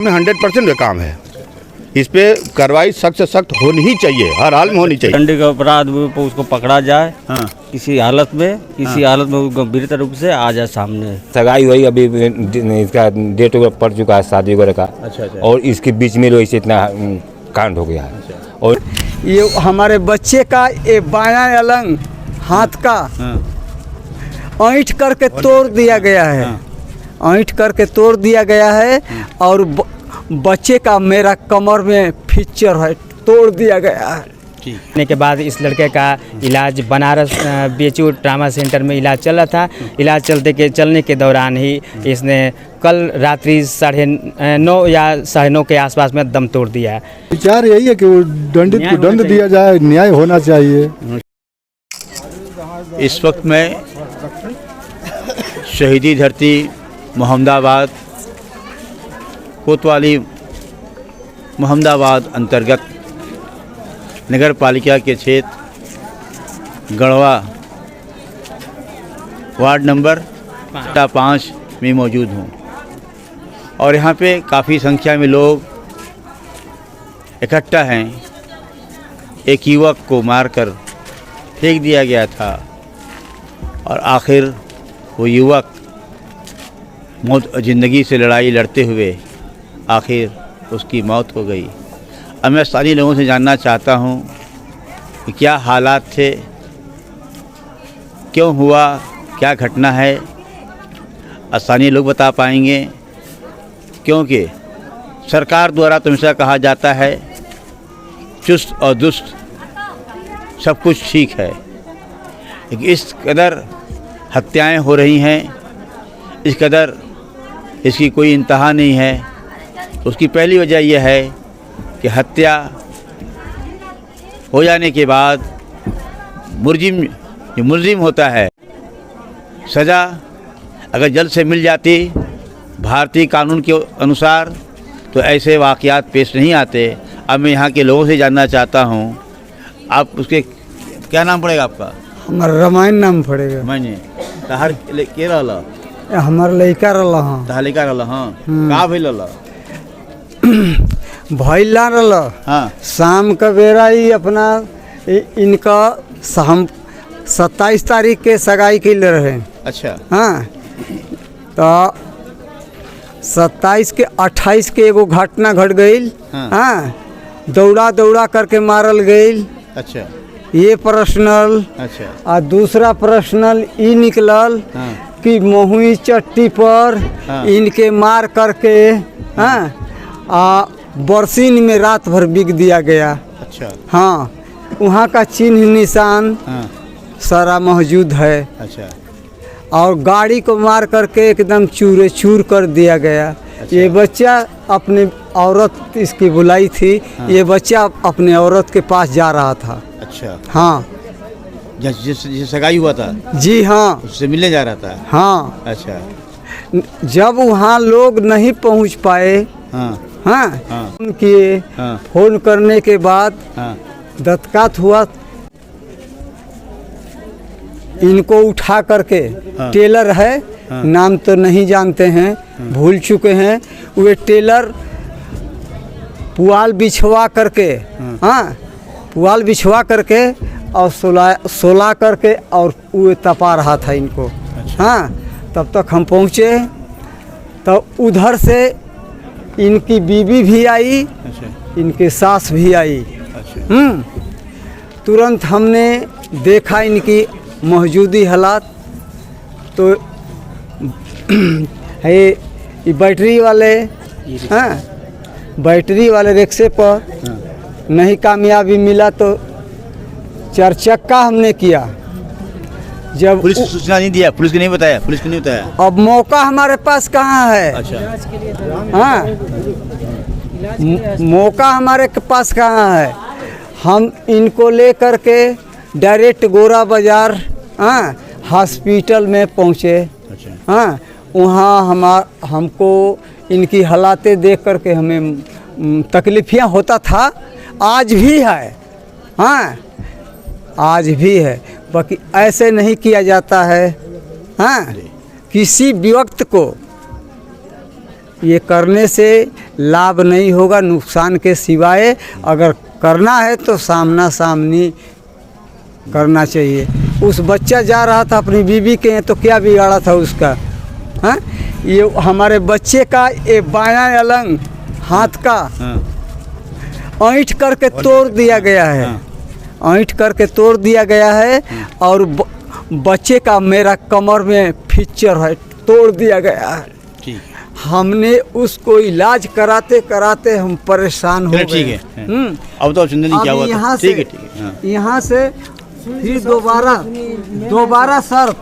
में 100% का काम है। इस पे कार्रवाई सख्त से सख्त होनी ही चाहिए, हर हाल में होनी चाहिए। दंड का अपराध उसको पकड़ा जाए। हाँ। किसी हालत में वो गंभीरता रूप से आ जाए सामने। सगाई हुई, अभी इसका डेट पड़ चुका है शादी वगैरह का। अच्छा। और इसके बीच में लोग इतना कांड हो गया है। अच्छा। और ये हमारे बच्चे का ये बायां अलंग हाथ का ऐंठ करके तोड़ दिया गया है। ऐंठ करके तोड़ दिया गया है और बच्चे का मेरा कमर में फ्रैक्चर है, तोड़ दिया गया है। के बाद इस लड़के का इलाज बनारस BHU ट्रामा सेंटर में इलाज चल रहा था। इलाज चलने के दौरान ही इसने कल रात्रि 9:30 या 9:30 के आसपास में दम तोड़ दिया है। विचार यही है कि वो दंडित को दंड दिया जाए, न्याय होना चाहिए। इस वक्त मैं शहीदी धरती मोहम्मदाबाद कोतवाली मोहम्मदाबाद अंतर्गत नगर पालिका के क्षेत्र गढ़वा वार्ड नंबर 5 में मौजूद हूँ और यहाँ पे काफ़ी संख्या में लोग इकट्ठा हैं। एक युवक को मारकर फेंक दिया गया था और आखिर वो युवक मौत ज़िंदगी से लड़ाई लड़ते हुए आखिर उसकी मौत हो गई। अब मैं स्थानीय लोगों से जानना चाहता हूँ कि क्या हालात थे, क्यों हुआ, क्या घटना है। स्थानीय लोग बता पाएंगे, क्योंकि सरकार द्वारा तो हमेशा कहा जाता है चुस्त और दुरुस्त सब कुछ ठीक है, लेकिन इस कदर हत्याएं हो रही हैं, इस कदर इसकी कोई इंतहा नहीं है। उसकी पहली वजह यह है कि हत्या हो जाने के बाद जो मुलजिम होता है, सज़ा अगर जल्द से मिल जाती भारतीय कानून के अनुसार तो ऐसे वाक़यात पेश नहीं आते। अब मैं यहाँ के लोगों से जानना चाहता हूँ, आप उसके क्या नाम पड़ेगा आपका? हमारा रामायण नाम पड़ेगा। मैंने तहार के रहला हमारा लड़का रहा। हाँ तहार लड़का रहला। हाँ का भइल रहला? भैला रहा। हाँ शाम का बेरा ही अपना इनका शाम 27 तारीख के सगाई के ले रहे। अच्छा। हाँ तो 27 के 28 के एगो घटना घट गई। हाँ दौड़ा करके मारल गई। अच्छा। ये पर्सनल। अच्छा। और दूसरा पर्सनल ई निकलल कि महुई चट्टी पर इनके मार करके बरसीन में रात भर बिक दिया गया। अच्छा। हाँ वहाँ का चिन्ह निशान सारा मौजूद है। अच्छा। और गाड़ी को मार करके एकदम चूरे चूर कर दिया गया। अच्छा। ये बच्चा अपने औरत इसकी बुलाई थी। ये बच्चा अपने औरत के पास जा रहा था। अच्छा। हाँ जिस सगाई हुआ था? जी हाँ, उससे मिलने जा रहा था। हाँ। अच्छा। जब वहाँ लोग नहीं पहुँच पाए, हाँ किए, फोन करने के बाद दत्तकात हुआ, इनको उठा करके टेलर है, नाम तो नहीं जानते हैं, भूल चुके हैं, वे टेलर पुआल बिछवा करके, पुआल बिछवा करके और सोला करके और वो तपा रहा था इनको। अच्छा। हाँ तब तक हम पहुँचे तो उधर से इनकी बीवी भी आई। अच्छा। इनके सास भी आई। अच्छा। तुरंत हमने देखा इनकी मौजूदी हालात, तो है ये बैटरी वाले रिक्शे पर नहीं कामयाबी मिला तो 4 चक्का हमने किया। जब पुलिस को सूचना नहीं दिया, पुलिस को नहीं बताया? अब मौका हमारे पास कहाँ है? अच्छा। हाँ मौका हमारे पास कहाँ है? हम इनको ले करके डायरेक्ट गोरा बाजार हॉस्पिटल में पहुँचे। अच्छा। हाँ वहाँ हमको इनकी हालातें देख करके हमें तकलीफियाँ होता था, आज भी है। हाँ आज भी है, बाकी ऐसे नहीं किया जाता है। हाँ किसी व्यक्ति को ये करने से लाभ नहीं होगा, नुकसान के सिवाय। अगर करना है तो सामना सामनी करना चाहिए। उस बच्चा जा रहा था अपनी बीवी के यहाँ, तो क्या बिगाड़ा था उसका? हाँ, ये हमारे बच्चे का ये बायां अलंग हाथ का ऐंठ करके तोड़ दिया गया है, ऐंठ करके तोड़ दिया गया है। और बच्चे का मेरा कमर में फ्रैक्चर है, तोड़ दिया गया है। हमने उसको इलाज कराते कराते हम परेशान हो गए। ठीक है, अब तो चंदन क्या हुआ? यहाँ ठीक है, से ठीक है, हाँ। यहाँ से फिर दोबारा सर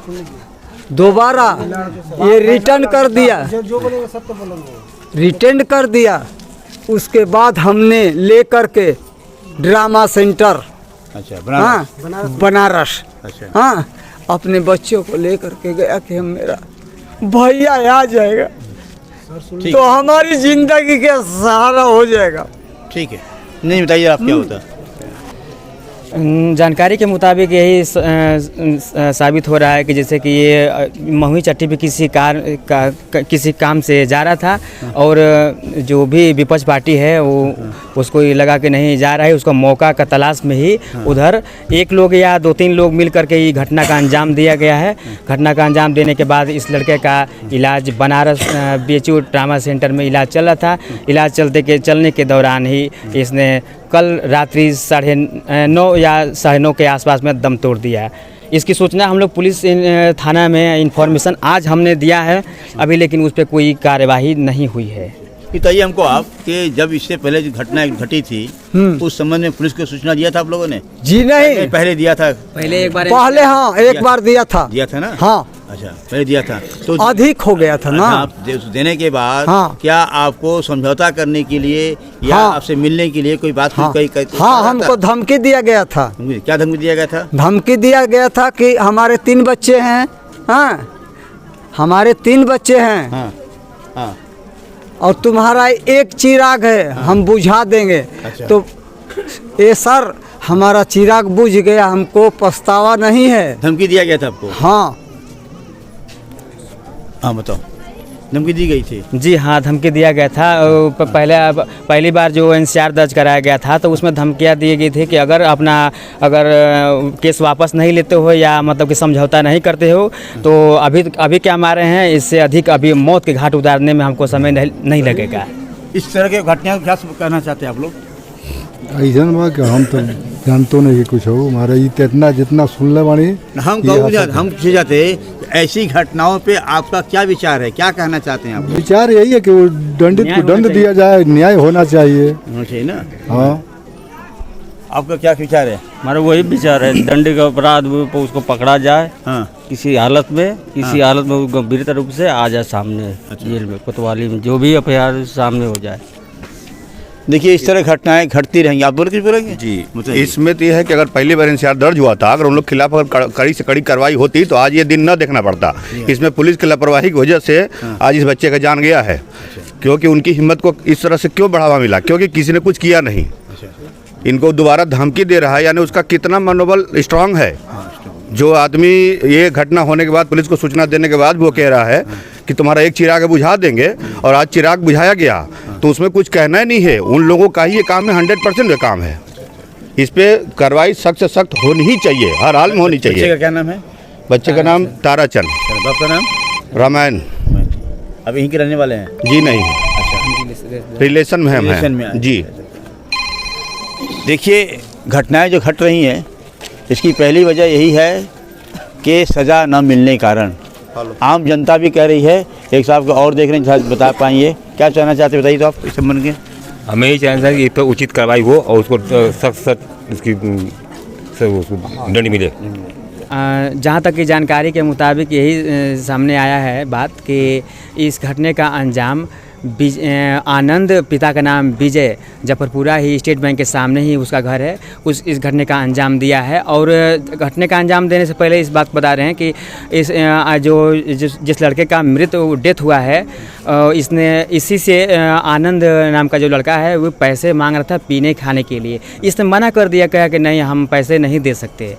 दोबारा ये रिटर्न कर दिया, रिटर्न कर दिया। उसके बाद हमने ले करके ड्रामा सेंटर, अच्छा, हाँ बनारस, अच्छा, हाँ अपने बच्चों को ले करके गया कि हम मेरा भैया आ जाएगा तो हमारी जिंदगी का सहारा हो जाएगा। ठीक है, नहीं बताइए आप क्या होता है? जानकारी के मुताबिक यही साबित हो रहा है कि जैसे कि ये महुई चट्टी पे किसी काम से जा रहा था और जो भी विपक्ष पार्टी है वो उसको ये लगा कि नहीं जा रहा है, उसका मौका का तलाश में ही उधर एक लोग या 2-3 लोग मिल करके ये घटना का अंजाम दिया गया है। घटना का अंजाम देने के बाद इस लड़के का इलाज बनारस BHU ट्रामा सेंटर में इलाज चल रहा था। इलाज चलने के दौरान ही इसने कल रात्रि 9:30 या 9:30 के आसपास में दम तोड़ दिया है। इसकी सूचना हम लोग पुलिस थाना में इंफॉर्मेशन आज हमने दिया है अभी, लेकिन उस पर कोई कार्यवाही नहीं हुई है। बताइए हमको आप कि जब इससे पहले जो घटना घटी थी उस संबंध में पुलिस को सूचना दिया था आप लोगों ने? जी नहीं, पहले दिया था। पहले हाँ एक बार दिया था ना? हाँ, अच्छा, पहले दिया था तो अधिक हो गया था ना। आप देने के बाद हाँ। क्या आपको समझौता करने के लिए या हाँ। आपसे मिलने के लिए कोई बात हाँ, कही? हाँ हमको धमकी दिया गया था। क्या धमकी दिया गया था? धमकी दिया गया था कि हमारे 3 बच्चे हैं, हाँ हमारे 3 बच्चे हैं, हाँ, हाँ। और तुम्हारा एक चिराग है, हम बुझा देंगे। अच्छा। तो ये सर हमारा चिराग बुझ गया, हमको पछतावा नहीं है। धमकी दिया गया था आपको? हाँ, हाँ बताओ, धमकी दी गई थी? जी हाँ, धमकी दिया गया था। पहली बार जो NCR दर्ज कराया गया था तो उसमें धमकियाँ दी गई थी कि अगर केस वापस नहीं लेते हो या मतलब कि समझौता नहीं करते हो तो अभी क्या मारे हैं, इससे अधिक अभी मौत के घाट उतारने में हमको समय नहीं लगेगा। इस तरह के घटना क्या कहना चाहते हैं आप लोग? ऐसा बा कि हम तो जानते नहीं कि कुछ हो हमारा इतना जितना सुन ले बानी हम पूछे जाते ऐसी घटनाओं पे आपका क्या विचार है, क्या कहना चाहते हैं आप? विचार यही है कि वो दंडित को दंड दिया जाए, न्याय होना चाहिए। चाहिए ना? हाँ, आपका क्या विचार है? हमारा वही विचार है, दंड का अपराध उसको पकड़ा जाए, हाँ। किसी हालत में वो गंभीरता रूप से आ जाए सामने, जेल में कोतवाली में जो भी FIR सामने हो जाए। देखिए इस तरह घटनाएं घटती रहेंगी। आप बोलेंगे? जी, इसमें तो यह है कि अगर पहली बार NCR दर्ज हुआ था, अगर उन लोग खिलाफ अगर कड़ी से कड़ी कार्रवाई होती तो आज ये दिन न देखना पड़ता। इसमें पुलिस की लापरवाही की वजह से आज इस बच्चे का जान गया है। क्योंकि उनकी हिम्मत को इस तरह से क्यों बढ़ावा मिला? क्योंकि किसी ने कुछ किया नहीं, इनको दोबारा धमकी दे रहा है, यानी उसका कितना मनोबल स्ट्रांग है। जो आदमी ये घटना होने के बाद पुलिस को सूचना देने के बाद वो कह रहा है कि तुम्हारा एक चिराग बुझा देंगे, और आज चिराग बुझाया गया तो उसमें कुछ कहना ही नहीं है। उन लोगों का ही ये काम है, 100% ये काम है। इस पे कार्रवाई सख्त से सख्त होनी ही चाहिए, हर हाल में होनी चाहिए। बच्चे का क्या नाम है? बच्चे का नाम ताराचंद। बाप का नाम? रामायण। अब यहीं के रहने वाले हैं? जी नहीं, रिलेशन में हम रिलेशन में हैं जी। देखिए घटनाएं जो घट रही हैं इसकी पहली वजह यही है कि सज़ा न मिलने के कारण आम जनता भी कह रही है। एक साहब को और देख रहे हैं, शायद बता पाएंगे क्या कहना चाहते हैं, बताइए तो आप इस संबंध के। हमें यही चाहना है कि इस पर उचित कार्रवाई हो और उसको सख्त उसकी उसको दंड मिले। जहाँ तक की जानकारी के मुताबिक यही सामने आया है बात कि इस घटने का अंजाम आनंद, पिता का नाम विजय, जफरपुरा ही स्टेट बैंक के सामने ही उसका घर है, इस घटने का अंजाम दिया है। और घटने का अंजाम देने से पहले इस बात बता रहे हैं कि जिस लड़के का डेथ हुआ है इसने इसी से आनंद नाम का जो लड़का है वो पैसे मांग रहा था पीने खाने के लिए। इसने मना कर दिया, कहा कि नहीं हम पैसे नहीं दे सकते।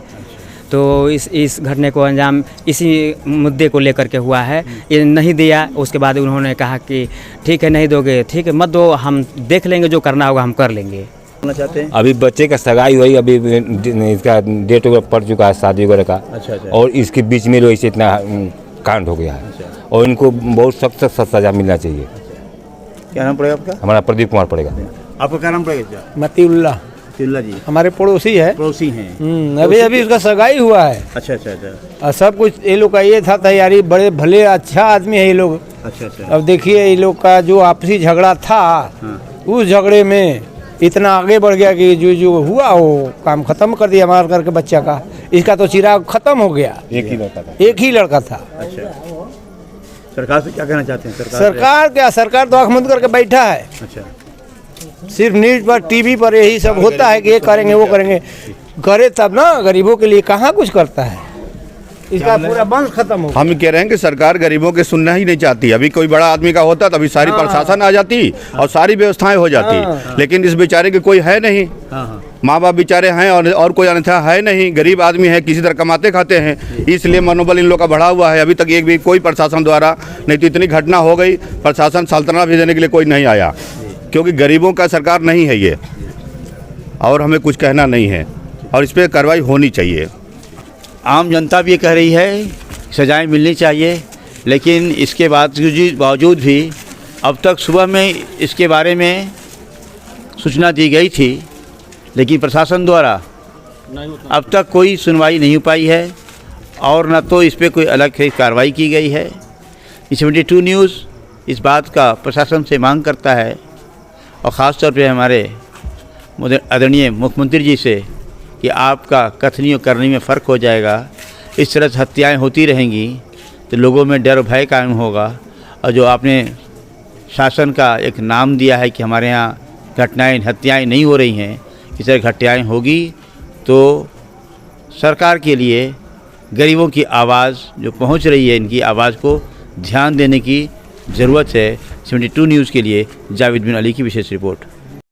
तो इस घटने को अंजाम इसी मुद्दे को लेकर के हुआ है। ये नहीं दिया, उसके बाद उन्होंने कहा कि ठीक है नहीं दोगे, ठीक है मत दो, हम देख लेंगे, जो करना होगा हम कर लेंगे। चाहते हैं अभी बच्चे का सगाई हुई, अभी इसका डेट वगैरह पड़ चुका है शादी वगैरह का। अच्छा। और इसके बीच में वैसे इतना कांड हो गया है। और इनको बहुत सख्त सजा मिलना चाहिए। क्या नाम पड़ेगा आपका? हमारा प्रदीप कुमार पड़ेगा। आपका क्या नाम पड़ेगा? मतीउल्लाह तिल्ला जी हमारे पड़ोसी है। पड़ोसी हैं। अभी उसका सगाई हुआ है। अच्छा अच्छा अच्छा और सब कुछ ये लोग का ये था तैयारी, बड़े भले अच्छा आदमी है ये लोग। अच्छा अच्छा। अब देखिए ये लोग का जो आपसी झगड़ा था, उस झगड़े में इतना आगे बढ़ गया कि जो हुआ वो काम खत्म कर दिया मार करके बच्चा का। इसका तो चिराग खत्म हो गया। एक ही लड़का था। एक ही लड़का था। अच्छा, सरकार से क्या कहना चाहते हैं? सरकार क्या, सरकार तो आँख बंद करके बैठा है। अच्छा, सिर्फ न्यूज पर टीवी पर यही सब होता है कि ये करेंगे वो करेंगे, करे तब ना, गरीबों के लिए कहाँ कुछ करता है। इसका पूरा वंश खत्म हो। हम कह रहे हैं कि सरकार गरीबों के सुनना ही नहीं चाहती। अभी कोई बड़ा आदमी का होता तभी सारी प्रशासन आ जाती और सारी व्यवस्थाएं हो जाती, लेकिन इस बेचारे के कोई है नहीं। माँ बाप बेचारे हैं और कोई अन्यथा है नहीं, गरीब आदमी है, किसी तरह कमाते खाते हैं, इसलिए मनोबल इन लोग का बढ़ा हुआ है। अभी तक एक भी कोई प्रशासन द्वारा, नहीं तो इतनी घटना हो गई, प्रशासन सल्तनत भी देने के लिए कोई नहीं आया, क्योंकि गरीबों का सरकार नहीं है ये। और हमें कुछ कहना नहीं है और इस पर कार्रवाई होनी चाहिए। आम जनता भी ये कह रही है सजाएं मिलनी चाहिए, लेकिन इसके बावजूद भी अब तक सुबह में इसके बारे में सूचना दी गई थी, लेकिन प्रशासन द्वारा अब तक कोई सुनवाई नहीं हो पाई है और न तो इस पर कोई अलग से कार्रवाई की गई है। 72 न्यूज़ इस बात का प्रशासन से मांग करता है और ख़ास तौर पे हमारे आदरणीय मुख्यमंत्री जी से कि आपका कथनी और करनी में फ़र्क हो जाएगा। इस तरह से हत्याएँ होती रहेंगी तो लोगों में डर भय कायम होगा। और जो आपने शासन का एक नाम दिया है कि हमारे यहाँ घटनाएँ हत्याएँ नहीं हो रही हैं, इस तरह हत्याएँ होगी तो सरकार के लिए गरीबों की आवाज़ जो पहुंच रही है, इनकी आवाज़ को ध्यान देने की ज़रूरत है। 72 न्यूज़ के लिए जावेद बिन अली की विशेष रिपोर्ट।